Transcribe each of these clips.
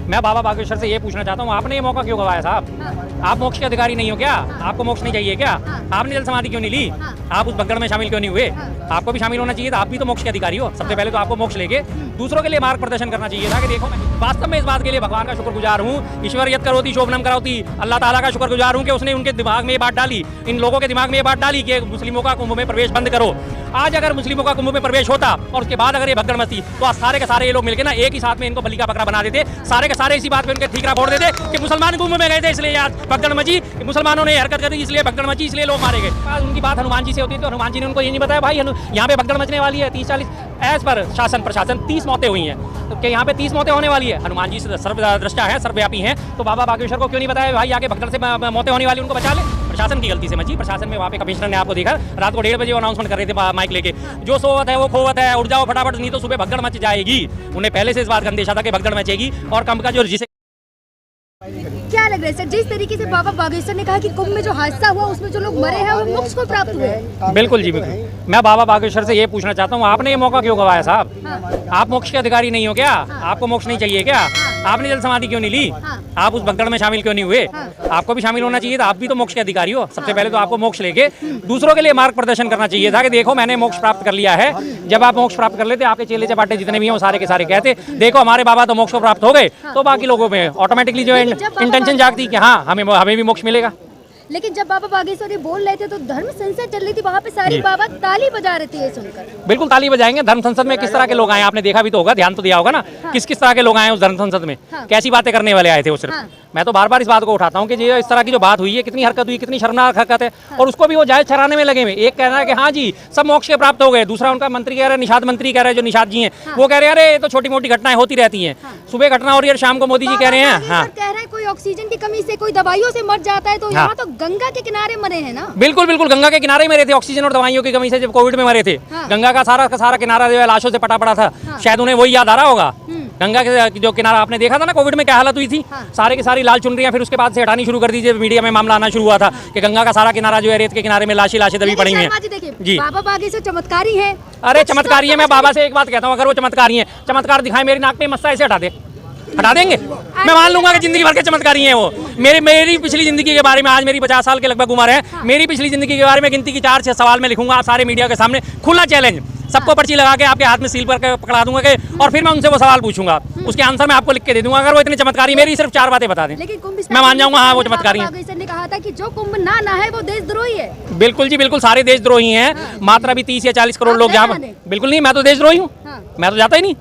मैं बाबा बागेश्वर से ये पूछना चाहता हूँ, आपने ये मौका क्यों गवाया साहब? आप मोक्ष के अधिकारी नहीं हो क्या? आपको मोक्ष नहीं चाहिए क्या? आपने जल समाधि क्यों नहीं ली? आप उस भगदड़ में शामिल क्यों नहीं हुए? आपको भी शामिल होना चाहिए था, आप भी तो मोक्ष के अधिकारी हो। सबसे पहले तो आपको मोक्ष लेके दूसरों के लिए मार्ग प्रदर्शन करना चाहिए था कि देखो मैं वास्तव में इस बात के लिए भगवान का शुक्रगुजार हूँ। ईश्वर यत करोति शोभनम कराओति, अल्लाह ताला का शुक्रगुजार हूँ कि उसने उनके दिमाग में ये बात डाली, इन लोगों के दिमाग में ये बात डाली कि मुस्लिमों का कुंभ में प्रवेश बंद करो। आज अगर मुस्लिमों का कुंभ में प्रवेश होता और उसके बाद अगर ये भगदड़ मचती तो आज सारे के सारे ये लोग मिलकर ना एक ही साथ में इनको बलि का बकरा बना देते, सारे के सारे इसी बात पे उनके ठीकरा फोड़ देते कि मुसलमान कुंभ में गए थे इसलिए आज भगदड़ मची, मुसलमानों ने हरकत करी इसलिए भगदड़ मची, इसलिए लोग मारे गए। उनकी बात हनुमान जी से होती है तो हनुमान जी ने उनको ये नहीं बताया भाई यहाँ पे भगदड़ मचने वाली है 30-40 एज पर शासन प्रशासन 30 मौतें हुई हैं, तो क्या यहाँ पे 30 मौतें होने वाली है? हनुमान जी सर्वद्रष्टा है, सर्वव्यापी हैं, तो बाबा बागेश्वर को क्यों नहीं बताया भाई आगे भगदड़ से मौतें होने वाली उनको बचा ले? प्रशासन की गलती से मची। प्रशासन में वहाँ पे कमिश्नर ने आपको देखा रात को 1:30 बजे अनाउंसमेंट कर रहे थे माइक लेके, जो सोवत है वो खोवत है, उठ जाओ फटाफट नहीं तो सुबह भगदड़ मच जाएगी। उन्हें पहले से इस बात का अंदेशा था कि भगदड़ मचेगी और कम का जो जिसे क्या लग रहा है सर, जिस तरीके से बाबा बागेश्वर ने कहा कि कुंभ में जो हादसा हुआ उसमें जो लोग मरे हैं वो मोक्ष को प्राप्त हुए? बिल्कुल जी बिल्कुल। मैं बाबा बागेश्वर से ये पूछना चाहता हूँ, आपने ये मौका क्यों गवाया साहब? आप मोक्ष के अधिकारी नहीं हो क्या? आपको मोक्ष नहीं चाहिए क्या? आपने जल समाधि क्यों नहीं ली? आप उस भगदड़ में शामिल क्यों नहीं हुए? आपको भी शामिल होना चाहिए था, आप भी तो मोक्ष के अधिकारी हो। सबसे पहले तो आपको मोक्ष लेके दूसरों के लिए मार्ग प्रदर्शन करना चाहिए था कि देखो मैंने मोक्ष प्राप्त कर लिया है। जब आप मोक्ष प्राप्त कर लेते, आपके चेले चपाटे जितने भी हैं वो सारे के सारे कहते देखो हमारे बाबा तो मोक्ष प्राप्त हो गए, तो बाकी लोगों में ऑटोमेटिकली जो इंटेंशन जागती कि हाँ हमें भी मोक्ष मिलेगा। लेकिन जब बाबा बागेश्वर ये बोल रहे थे तो धर्म संसद चल रही थी, वहाँ पे सारी बाबा ताली बजा रहे थे ये सुनकर। बिल्कुल ताली बजाएंगे। धर्म संसद में किस तरह के लोग आए आपने देखा भी तो होगा, ध्यान तो दिया होगा ना किस किस तरह के लोग आए उस धर्म संसद में, कैसी बातें करने वाले आए थे वो सिर्फ। मैं तो बार बार इस बात को उठाता हूँ कि ये इस तरह की जो बात हुई है, कितनी हरकत हुई, कितनी शर्मनाक हरकत है, और उसको भी वो जायज ठहराने में लगे हुए। एक कह रहा है कि हाँ जी सब मोक्ष के प्राप्त हो गए, दूसरा उनका मंत्री कह रहा है, निषाद मंत्री कह रहे हैं जो निषाद जी हैं वो कह रहे हैं अरे ये तो छोटी मोटी घटनाएं होती रहती हैं, सुबह घटना हो रही है शाम को मोदी जी कह रहे हैं हाँ कह रहे हैं कोई ऑक्सीजन की कमी से कोई दवाइयों से मर जाता है, तो यहाँ तो गंगा के किनारे मरे हैं ना। बिल्कुल बिल्कुल गंगा के किनारे मरे थे, ऑक्सीजन और दवाइयों की कमी से जब कोविड में मरे थे। गंगा का सारा किनारा जो है लाशों से पटा पड़ा था, शायद उन्हें वही याद आ रहा होगा। गंगा के जो किनारा आपने देखा था ना कोविड में क्या हालत हुई थी, सारे के सारी लाल चुनरियां फिर उसके बाद से हटानी शुरू कर दी जब मीडिया में मामला आना शुरू हुआ था कि गंगा का सारा किनारा जो है रेत के किनारे में लाशें दबी पड़ी हुई हैं। जी बाबा बागेश्वर चमत्कारी है। अरे चमत्कारी है, मैं बाबा से एक बात कहता हूँ, अगर वो चमत्कारी है, चमत्कार दिखाए मेरी नाक पे मस्सा ऐसे हटा देंगे, मैं मान लूंगा कि जिंदगी भर के चमत्कारी हैं वो। मेरी पिछली जिंदगी के बारे में, आज मेरी 50 साल के लगभग उम्र है, मेरी पिछली जिंदगी के बारे में गिनती की 4-6 सवाल में लिखूंगा सारे मीडिया के सामने, खुला चैलेंज, सबको पर्ची लगा के आपके हाथ में सील पर पकड़ा दूंगा के, और फिर मैं उनसे वो सवाल पूछूंगा, उसके आंसर मैं आपको लिख के दे दूंगा। अगर वो इतने चमत्कारी, मेरी सिर्फ 4 बातें बता दें, मैं मान जाऊंगा हाँ वो चमत्कारी है। बागेश्वर ने कहा था कि जो कुंभ ना नहाए वो देशद्रोही है। बिल्कुल जी बिल्कुल, सारे देशद्रोही हैं। मात्र अभी 30 या 40 करोड़ लोग जहाँ, बिल्कुल नहीं, मैं तो देशद्रोही हूँ, मैं तो जाता ही नहीं।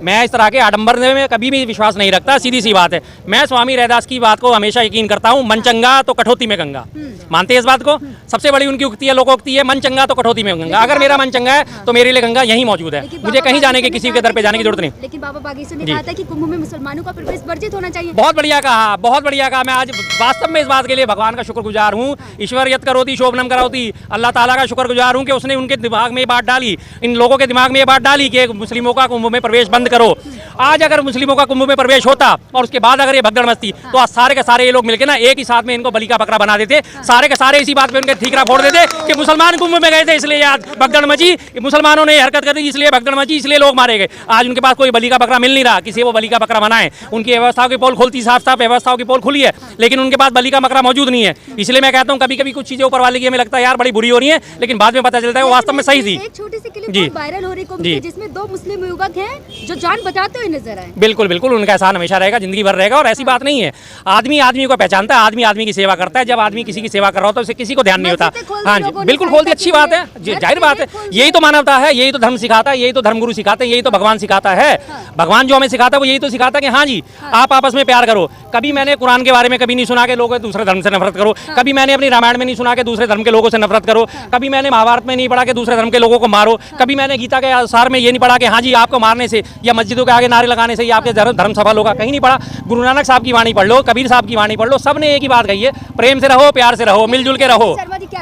मैं इस तरह के आडंबर में कभी भी विश्वास नहीं रखता, सीधी सी बात है। मैं स्वामी रैदास की बात को हमेशा यकीन करता हूँ, मन चंगा तो कठौती में गंगा, मानते हैं इस बात को? सबसे बड़ी उनकी उक्ति है, लोकोक्ति है, मन चंगा तो कठौती में गंगा। अगर मेरा मन चंगा है तो मेरे लिए गंगा यहीं मौजूद है, मुझे कहीं जाने की, किसी के दर पे जाने की जरूरत नहीं। लेकिन बाबा बागेश्वर ने कहा था कि कुंभ में मुसलमानों का प्रवेश वर्जित होना चाहिए। बहुत बढ़िया कहा, बहुत बढ़िया कहा। मैं आज वास्तव में इस बात के लिए भगवान का शुक्रगुजार हूँ। ईश्वर यत करोति शोभनम कराओति, अल्लाह ताला का शुक्रगुजार हूँ कि उसने उनके दिमाग में ये बात डाली, इन लोगों के दिमाग में ये बात डाली कि मुस्लिमों का कुंभ में प्रवेश बंद करो। आज अगर मुस्लिमों का कुंभ में प्रवेश होता और उसके बाद अगर ये भगदड़ मचती तो आज सारे के सारे ये लोग मिलकर ना एक ही साथ में इनको बलि का बकरा बना देते, सारे के सारे इसी बात पे उनके ठीकरा फोड़ देते कि मुसलमान कुंभ में गए थे इसलिए आज भगदड़ मची, मुसलमानों ने हरकत करी इसलिए भगदड़ मची, इसलिए लोग मारे गए। आज उनके पास कोई बलि का बकरा मिल नहीं रहा, किसी वो बलि का बकरा बनाए। उनकी व्यवस्थाओं की पोल खोलती, साफ व्यवस्थाओं की पोल खुली है, लेकिन उनके पास बलि का बकरा मौजूद नहीं है। इसलिए मैं कहता हूँ कभी कभी कुछ चीजें ऊपर वाले की हमें लगता है यार बड़ी बुरी हो रही है, लेकिन बाद में पता चलता है वो वास्तव में सही थी। एक छोटी सी क्लिप वायरल हो रही है जिसमें 2 मुस्लिम युवक हैं जो जान बचाते हुए नजर आए। बिल्कुल बिल्कुल, उनका एहसान हमेशा रहेगा, जिंदगी भर रहेगा। और ऐसी बात नहीं है, आदमी आदमी को पहचानता है, आदमी आदमी की सेवा करता है। जब आदमी किसी की सेवा कर रहा होता है उसे किसी को ध्यान नहीं होता। हाँ जी बिल्कुल खोलती, अच्छी बात है, जाहिर बात है, यही तो मानवता है, यही तो धर्म सिखाता है, यही तो धर्मगुरु सिखाते हैं, यही तो भगवान सिखाता है। भगवान जो हमें सिखाता है वो यही तो सिखाता है कि हाँ जी आप आपस में प्यार करो। कभी मैंने कुरान के बारे में कभी नहीं सुना कि लोग दूसरे धर्म से नफरत करो, कभी मैंने अपनी रामायण में नहीं सुना कि दूसरे धर्म के लोगों से नफरत करो, कभी मैंने महाभारत में नहीं पढ़ा कि दूसरे धर्म के लोगों को मारो, कभी मैंने गीता के अनुसार में ये नहीं पढ़ा कि हाँ जी आपको मारने से या मस्जिदों के आगे नारे लगाने से ही आपके धर्म सफल होगा, कहीं नहीं पढ़ा। गुरु नानक साहब की वाणी पढ़ लो, कबीर साहब की वाणी पढ़ लो, सब ने एक ही बात कही है, प्रेम से रहो, प्यार से रहो, मिलजुल के रहो।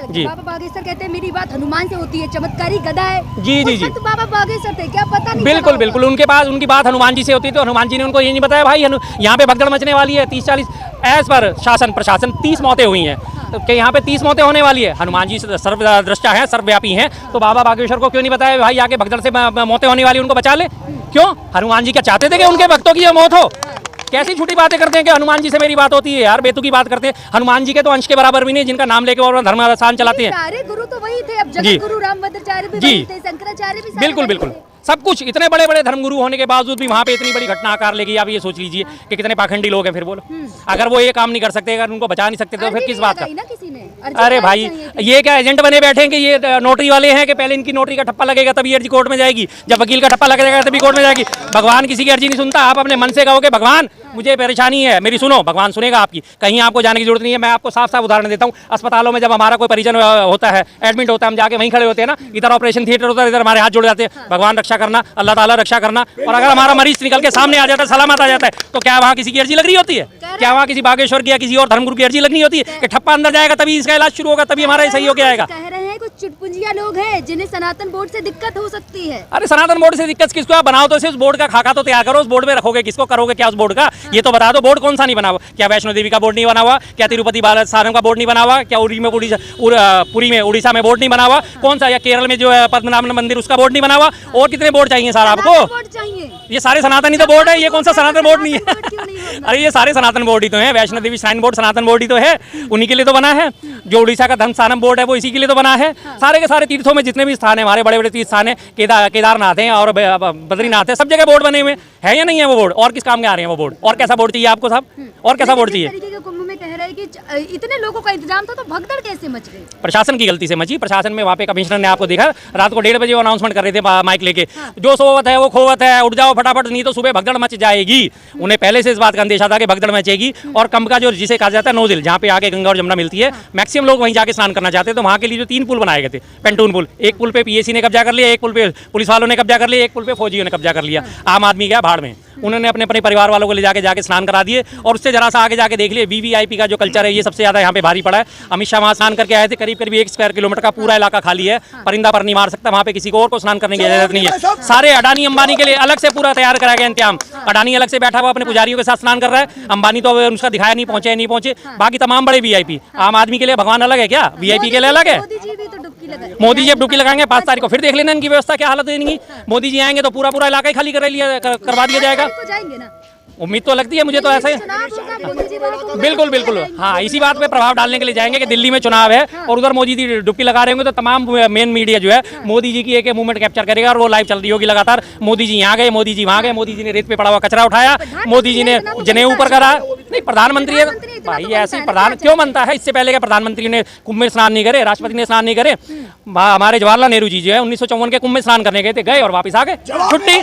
जी बाबा बागेश्वर कहते हैं मेरी बात हनुमान से होती है, चमत्कारी गदा है। जी जी जी बाबा बागेश्वर थे, क्या पता नहीं। बिल्कुल बिल्कुल, उनके पास उनकी बात हनुमान जी से होती है, तो हनुमान जी ने उनको ये नहीं बताया भाई यहाँ पे भगदड़ मचने वाली है 30-40 एज पर शासन प्रशासन 30 मौतें हुई हैं, तो क्या यहाँ पे 30 मौतें होने वाली है? हनुमान जी सर्वद्रष्टा है, सर्वव्यापी हैं, तो बाबा बागेश्वर को क्यों नहीं बताया भाई आगे भगदड़ से मौतें होने वाली उनको बचा ले? क्यों? हनुमान जी क्या चाहते थे कि उनके भक्तों की मौत हो? कैसी झूठी बातें करते हैं कि हनुमान जी से मेरी बात होती है यार, बेतुकी बात करते हैं। हनुमान जी के तो अंश के बराबर भी नहीं, जिनका नाम लेके वो धर्म स्थान चलाते हैं। सारे गुरु तो वही थे, अब जगत गुरु रामभद्राचार्य भी वही थे, शंकराचार्य भी, बिल्कुल बिल्कुल सब कुछ। इतने बड़े बड़े धर्मगुरु होने के बावजूद भी वहाँ पे इतनी बड़ी घटना आकार लेगी। आप ये सोच लीजिए कि कितने पाखंडी लोग हैं। फिर बोलो, अगर वो ये काम नहीं कर सकते, अगर उनको बचा नहीं सकते, तो फिर किस बात का? अरे भाई, ये क्या एजेंट बने बैठे हैं कि ये नोटरी वाले हैं कि पहले इनकी नोटरी का ठप्पा लगेगा तभी अर्जी कोर्ट में जाएगी, जब वकील का ठप्पा लगेगा तभी कोर्ट में जाएगी। भगवान किसी की अर्जी नहीं सुनता। आप अपने मन से कहोगे भगवान मुझे परेशानी है मेरी सुनो, भगवान सुनेगा आपकी। कहीं आपको जाने की जरूरत नहीं है। मैं आपको साफ साफ उदाहरण देता हूँ। अस्पतालों में जब हमारा कोई परिजन होता है, एडमिट होता है, हम जाके वहीं खड़े होते हैं ना, इधर ऑपरेशन थिएटर होता है, इधर हमारे हाथ जोड़ जाते हैं, भगवान रक्षा करना, अल्लाह ताला रक्षा करना। और अगर हमारा मरीज निकल के सामने आ जाता है, सलामत आ जाता है, तो क्या वहाँ किसी की अर्जी लग रही होती है? क्या वहाँ किसी बागेश्वर की या किसी और धर्मगुरु की अर्जी लगनी होती है कि ठप्पा अंदर जाएगा तभी इसका इलाज शुरू होगा, तभी हमारा सही होके आएगा? कह रहे हैं कुछ चुटपुंजिया लोग हैं जिन्हें सनातन बोर्ड से दिक्कत हो सकती है। अरे सनातन बोर्ड से दिक्कत किसको? आप बनाओ तो उस बोर्ड का खाका तो तैयार करो, उस बोर्ड में रखोगे किसको, करोगे क्या उस बोर्ड का? ये तो बता दो, बोर्ड कौन सा नहीं बना हुआ? क्या वैष्णो देवी का बोर्ड नहीं बना हुआ? क्या तिरुपति बालासारम का बोर्ड नहीं बना हुआ? क्या पुरी में उड़ीसा में बोर्ड नहीं बना हुआ? कौन सा? या केरल में जो है पद्मनाभ मंदिर, उसका बोर्ड नहीं बना हुआ? और कितने बोर्ड चाहिए सर आपको? ये सारे सनातनी तो बोर्ड है, ये कौन सा सनातन बोर्ड नहीं है? अरे ये सारे सनातन बोर्ड ही तो है। वैष्णो देवी श्राइन बोर्ड सनातन बोर्ड ही तो है, उन्हीं के लिए तो बना है। जो उड़ीसा का धर्मस्थानम बोर्ड है वो इसी के लिए तो बना है। सारे के सारे तीर्थों में जितने भी स्थान है, हमारे बड़े बड़े तीर्थ स्थान है, केदारनाथ है और बद्रीनाथ है, सब जगह बोर्ड बने हुए हैं या नहीं है वो बोर्ड? और किस काम के आ रहे हैं वो बोर्ड? और कैसा बोर्ड चाहिए आपको साहब? और कैसा बोर्ड चाहिए? कुंभ में कह रहे हैं कि इतने लोगों का इंतजाम था तो भगदड़ कैसे मच गई? प्रशासन की गलती से मची। प्रशासन में वहाँ पे कमिश्नर ने आपको देखा रात को 1:30 बजे वो अनाउंसमेंट कर रहे थे माइक लेके, जो सोवत है वो खोवत है, उठ जाओ फटाफट, नहीं तो सुबह भगदड़ मच जाएगी। उन्हें पहले से इस बात का अंदेशा था कि भगदड़ मचेगी। और कम का जो जिसे कहा जाता है नोजिल, जहाँ पे आके गंगा और जमुना मिलती है, मैक्सिमम लोग वहीं जाके स्नान करना चाहते हैं। तो वहाँ के लिए जो 3 पुल बनाए गए थे, पेंटून पुल, एक पुल पे पीएसी ने कब्जा कर लिया, एक पुल पे पुलिस वालों ने कब्जा कर लिया, एक पुल पे फौजियों ने कब्जा कर लिया। आम आदमी गया भाड़ में। उन्होंने अपने अपने परिवार वालों को ले जाके स्नान करा दिए। और उससे जरा सा आगे जाके देख लिए, वीवीआईपी का जो कल्चर है ये सबसे ज्यादा यहाँ पे भारी पड़ा है। अमित शाह वहाँ स्नान करके आए थे, करीब 1 स्क्वायर किलोमीटर का पूरा इलाका खाली है, परिंदा पर नहीं मार सकता वहाँ पे, किसी को और को स्नान करने की इजाजत नहीं है। सारे अडानी अंबानी के लिए अलग से पूरा तैयार कराया गया इंतजाम। अडानी अलग से बैठा हुआ अपने पुजारियों के साथ स्नान कर रहा है, अंबानी तो उसका दिखाया नहीं पहुंचे। बाकी तमाम बड़े वीआईपी, आम आदमी के लिए भगवान अलग है क्या? वीआईपी के लिए अलग है? मोदी जी अब डुबकी लगाएंगे 5 तारीख को, फिर देख लेना इनकी व्यवस्था क्या हालत देंगी। मोदी जी आएंगे तो पूरा इलाका ही खाली करवा दिया जाएगा। उम्मीद तो लगती है मुझे तो ऐसे। बिल्कुल हाँ, इसी बात पे प्रभाव डालने के लिए जाएंगे कि दिल्ली में चुनाव है और उधर मोदी जी डुबकी लगा रहे होंगे, तो तमाम मेन मीडिया जो है मोदी जी की एक मूवमेंट कैप्चर करेगा और वो लाइव चल रही होगी लगातार। मोदी जी यहाँ गए, मोदी जी वहाँ गए, मोदी जी ने रेत पे पड़ा हुआ कचरा उठाया, मोदी जी ने जनेऊ पर करा। नहीं, प्रधानमंत्री है भाई, ऐसे प्रधान क्यों बनता है? इससे पहले क्या प्रधानमंत्री ने कुंभ में स्नान नहीं करे, राष्ट्रपति ने स्नान नहीं करे? हमारे जवाहरलाल नेहरू जी जो है 1954 के कुंभ में स्नान करने गए थे, गए और वापस आ गए, छुट्टी।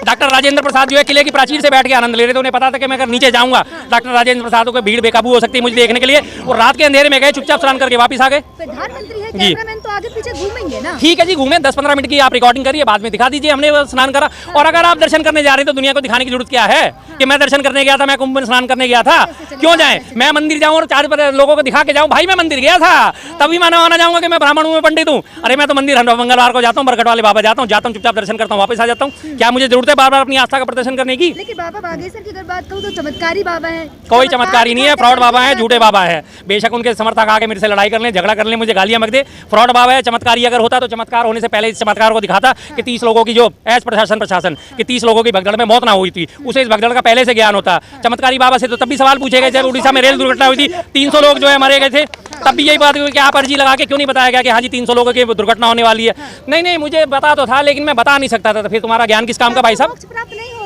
डॉक्टर राजेंद्र प्रसाद जो है किले की प्राचीर से बैठ के आनंद ले रहे थे, उन्हें पता था कि मैं अगर नीचे जाऊंगा डॉक्टर राजेंद्र प्रसाद को भीड़ बेकाबू हो सकती है मुझे देखने के लिए, और रात के अंधेरे में गए, चुपचाप स्नान करके वापस आ गए। प्रधानमंत्री है, कैमरामैन तो आगे पीछे घूमेंगे ना? ठीक है जी, घूमे 10-15 मिनट की आप रिकॉर्डिंग करिए, बाद में दिखा दीजिए हमने स्नान करा। और अगर आप दर्शन करने जा रहे हैं तो दुनिया को दिखाने की जरूरत क्या है कि मैं दर्शन करने गया था, मैं कुंभ में स्नान करने गया था? क्यों जाए? मैं मंदिर जाऊँ और 4 लोगों को दिखा के जाऊँ भाई मैं मंदिर गया था, तभी मैं माना जाऊंगा कि मैं ब्राह्मण हूँ, मैं पंडित हूँ? अरे मैं तो मंदिर मंगलवार को जाता हूँ, बरगढ़ वाले बाबा जाता हूँ, चुपचाप दर्शन करता हूँ, वापस आ जाता हूँ। क्या मुझे जरूरत है बार बार अपनी आस्था का प्रदर्शन करने की? लेकिन बाबा बागेश्वर की अगर बात करूँ तो चमत्कारी बाबा है। कोई चमत्कारी नहीं है, फ्रॉड बाबा है, झूठे बाबा है। बेशक उनके समर्थक आके मेरे से लड़ाई कर लें, झगड़ा कर लें, मुझे गालियां मत दे, फ्रॉड बाबा है। चमत्कारी अगर होता तो चमत्कार होने से पहले इस चमत्कार को दिखाता कि 30 लोगों की जो एज प्रशासन कि 30 लोगों की भगदड़ में मौत ना हुई थी, उसे इस भगदड़ का पहले से ज्ञान होता। चमत्कारी बाबा से तो तब भी सवाल पूछे गए जब उड़ीसा में रेल दुर्घटना हुई थी, 300 लोग जो है मरे गए थे, तब भी यही बात हुई कि आप अर्जी लगा के क्यों नहीं बताया गया कि हाँ जी 300 लोगों की दुर्घटना होने वाली है? नहीं, मुझे पता तो था लेकिन मैं बता नहीं सकता था। तो फिर तुम्हारा ज्ञान किस काम का भाई साहब?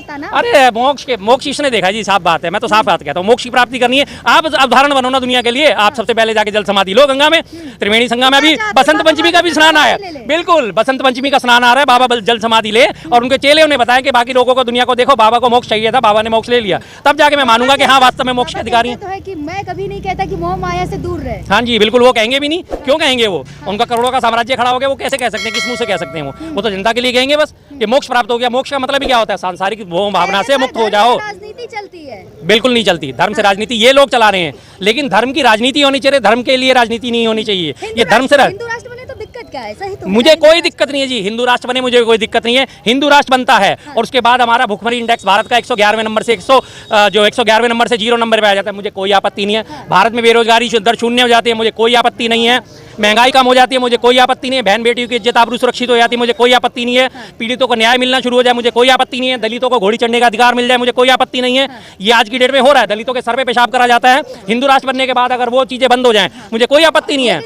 अरे मोक्ष इसने देखा जी, साफ बात है, मैं तो साफ बात कहता हूँ, मोक्ष की प्राप्ति करनी है। आप उदाहरण बनो ना दुनिया के लिए। आप सबसे पहले जाके जल समाधि लो गंगा में, त्रिवेणी संगम में। अभी बसंत पंचमी का भी स्नान आया, बिल्कुल बसंत पंचमी का स्नान आ रहा है, बाबा जल समाधि ले, और उनके चेले उन्हें बताया कि बाकी लोगों को दुनिया को देखो, बाबा को मोक्ष चाहिए था, बाबा ने मोक्ष ले लिया, तब जाके मैं मानूंगा कि हाँ वास्तव में मोक्ष के अधिकारी है। कि मैं कभी नहीं कहता कि मोह माया से दूर रहे। हाँ जी बिल्कुल, वो कहेंगे भी नहीं, क्यों कहेंगे? वो उनका करोड़ों का साम्राज्य खड़ा हो गया, वो कैसे कह सकते हैं, किस मुंह से कह सकते हैं? वो तो जनता के लिए कहेंगे बस कि मोक्ष प्राप्त हो गया। मोक्ष का मतलब ही क्या होता है? सांसारिक मोह भावना से मुक्त हो जाओ। राजनीति चलती है? बिल्कुल नहीं चलती। धर्म से राजनीति ये लोग चला रहे हैं, लेकिन धर्म की राजनीति होनी चाहिए, धर्म के लिए राजनीति नहीं होनी चाहिए। ये धर्म से हिंदू राष्ट्र बने तो दिक्कत क्या? क्या है, सही तो मुझे कोई दिक्कत नहीं है जी, हिंदू राष्ट्र बने मुझे कोई दिक्कत नहीं है, हिंदू राष्ट्र बनता है और उसके बाद हमारा भुखमरी इंडेक्स भारत का 111वें नंबर से 111वें नंबर से 0 नंबर पे आ जाता है, मुझे कोई आपत्ति नहीं है। भारत में बेरोजगारी दर शून्य हो जाती है, मुझे कोई आपत्ति नहीं है। महंगाई कम हो जाती है, मुझे कोई आपत्ति नहीं है। बहन बेटियों की इज्जत आबरू सुरक्षित हो जाती है, मुझे कोई आपत्ति नहीं है। पीड़ितों को न्याय मिलना शुरू हो जाए, मुझे कोई आपत्ति नहीं है। दलितों को घोड़ी चढ़ने का अधिकार मिल जाए, मुझे कोई आपत्ति नहीं है। ये आज की डेट में हो रहा है, दलितों के सर पे पेशाब करा जाता है। हिंदू राष्ट्र बनने के बाद अगर वो चीजें बंद हो जाएं, मुझे कोई आपत्ति नहीं है,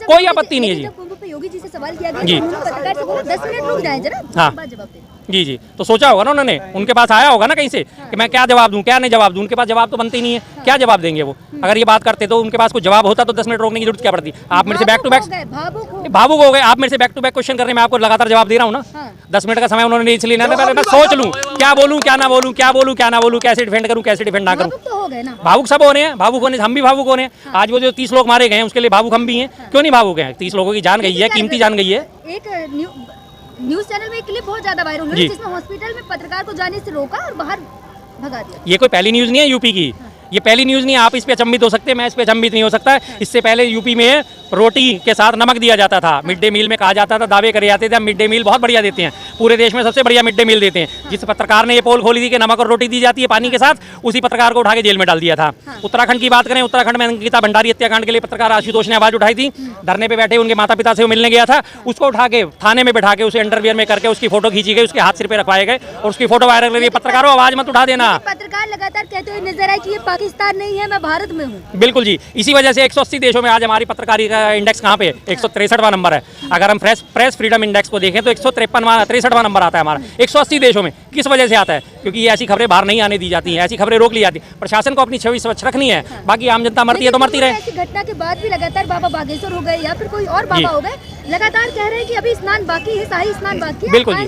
कोई आपत्ति नहीं है जी। कुंभ पे योगी जी से सवाल किया गया जी। तो उन्होंने पत्रकार से बोला 10 मिनट रुक जाएं जरा, हाँ। बाद जवाब दें। जी जी, तो सोचा होगा ना उन्होंने, उनके पास आया होगा ना कहीं से कि मैं क्या जवाब दूं, क्या नहीं जवाब दूं। उनके पास जवाब तो बनते ही नहीं है, क्या जवाब देंगे वो। अगर ये बात करते तो उनके पास कुछ जवाब होता तो 10 मिनट रोकने की जरूरत क्या पड़ती। आप मेरे से बैक टू बैक भावुक हो गए, आप मेरे से बैक टू बैक क्वेश्चन कर रहे हैं, मैं आपको लगातार जवाब दे रहा हूँ ना। 10 मिनट का समय उन्होंने इसलिए ना, पहले मैं सोच लूँ क्या बोलूँ क्या ना बोलूँ, क्या बोलूँ क्या ना बोलूँ, कैसे डिफेंड करूँ कैसे डिफेंड ना करूँ। तो हो गए ना, भावुक सब हो रहे हैं, भावुक होने हम भी भावुक हो रहे हैं। आज वो जो 30 लोग मारे गए हैं उसके लिए भावुक हम भी हैं, क्यों नहीं भावुक हैं। 30 लोगों की जान गई है, कीमती जान गई है। एक न्यूज चैनल में एक क्लिप बहुत ज्यादा वायरल हुई जिसमें हॉस्पिटल में पत्रकार को जाने से रोका और बाहर भगा दिया। ये कोई पहली न्यूज़ नहीं है यूपी की, ये पहली न्यूज़ नहीं है। आप इस पे अचंभित हो सकते हैं, मैं इस पे अचंभित नहीं हो सकता। इससे पहले यूपी में रोटी के साथ नमक दिया जाता था, मिड डे मील में कहा जाता था, दावे करे जाते थे हम मिड डे मील बहुत बढ़िया देते हैं, पूरे देश में सबसे बढ़िया मिड डे मील देते हैं। जिस पत्रकार ने ये पोल खोली थी कि नमक और रोटी दी जाती है पानी के साथ, उसी पत्रकार को उठा के जेल में डाल दिया था। उत्तराखंड की बात करें, उत्तराखंड में अंकिता भंडारी हत्याकांड के लिए पत्रकार आशुतोष ने आवाज उठाई थी, धरने पे बैठे उनके माता पिता से वो मिलने गया था, उसको उठा के थाने में बैठा के उसे अंडरवियर में करके उसकी फोटो खींची गई, उसके हाथ सिर पे रखवाए गए और उसकी फोटो वायरल हुई। पत्रकारों आवाज मत उठा देना। पत्रकार लगातार कहते हुए नजर आए कि ये पाकिस्तान नहीं है, मैं भारत में हूँ। बिल्कुल जी, इसी वजह से 180 देशों में आज हमारी पत्रकारिता का इंडेक्स कहाँ पे 163वां नंबर है। अगर हम प्रेस फ्रीडम इंडेक्स को देखें तो 163वां नंबर आता है हमारा 180 देशों में। किस वजह से आता है? क्योंकि ये ऐसी खबरें बाहर नहीं आने दी जाती हैं, ऐसी खबरें रोक ली जाती है। प्रशासन को अपनी छवि स्वच्छ रखनी है, बाकी आम जनता मरती है तो मरती रहे। ऐसी घटना के बाद भी लगातार बाबा बागेश्वर हो गए या फिर कोई और बाबा हो गए, लगातार कह रहे हैं कि अभी स्नान बाकी है, शाही स्नान बाकी है। बिल्कुल जी,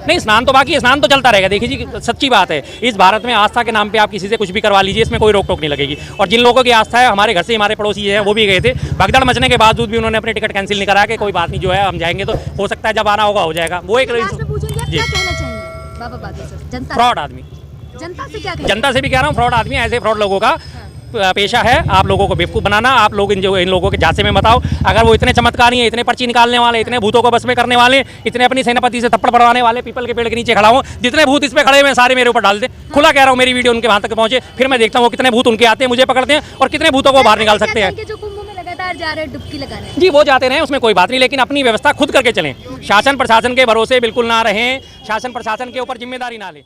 नहीं स्नान तो बाकी है, स्नान तो चलता रहेगा। देखिए जी, सच्ची बात है, इस भारत में आस्था के नाम पे आप किसी से कुछ भी करवा लीजिए, इसमें कोई रोक टोक नहीं लगेगी। और जिन लोगों की आस्था है, हमारे घर से हमारे पड़ोसी है वो भी गए थे, भगदड़ मचने के बावजूद भी उन्होंने अपने टिकट कैंसिल नहीं करा के कोई बात नहीं, जो है हम जाएंगे तो हो सकता है जब आना होगा हो जाएगा। वो एक फ्रॉड आदमी, जनता से क्या जनता से भी कह रहा हूँ, फ्रॉड आदमी, ऐसे फ्रॉड लोगों का पेशा है आप लोगों को बेवकूफ़ बनाना। आप लोग इन लोगों के झांसे में मत आओ। अगर वो इतने चमत्कारी हैं, इतने पर्ची निकालने वाले, इतने भूतों को बस में करने वाले, इतने अपनी सेनापति से थप्पड़ पड़वाने वाले, पीपल के पेड़ के नीचे खड़ा हो, जितने भूत इस पे खड़े हुए सारे मेरे ऊपर डाल दे। खुला कह रहा हूँ, मेरी वीडियो उनके वहाँ तक पहुँचे, फिर मैं देखता हूँ वो कितने भूत उनके आते हैं, मुझे पकड़ते हैं और कितने भूतों को बाहर निकाल सकते हैं। जो कुंभ में लगातार जा रहे हैं डुबकी लगाने, जी वो जाते रहें, उसमें कोई बात नहीं, लेकिन अपनी व्यवस्था खुद करके चलें। शासन प्रशासन के भरोसे बिल्कुल ना रहें, शासन प्रशासन के ऊपर जिम्मेदारी ना लें।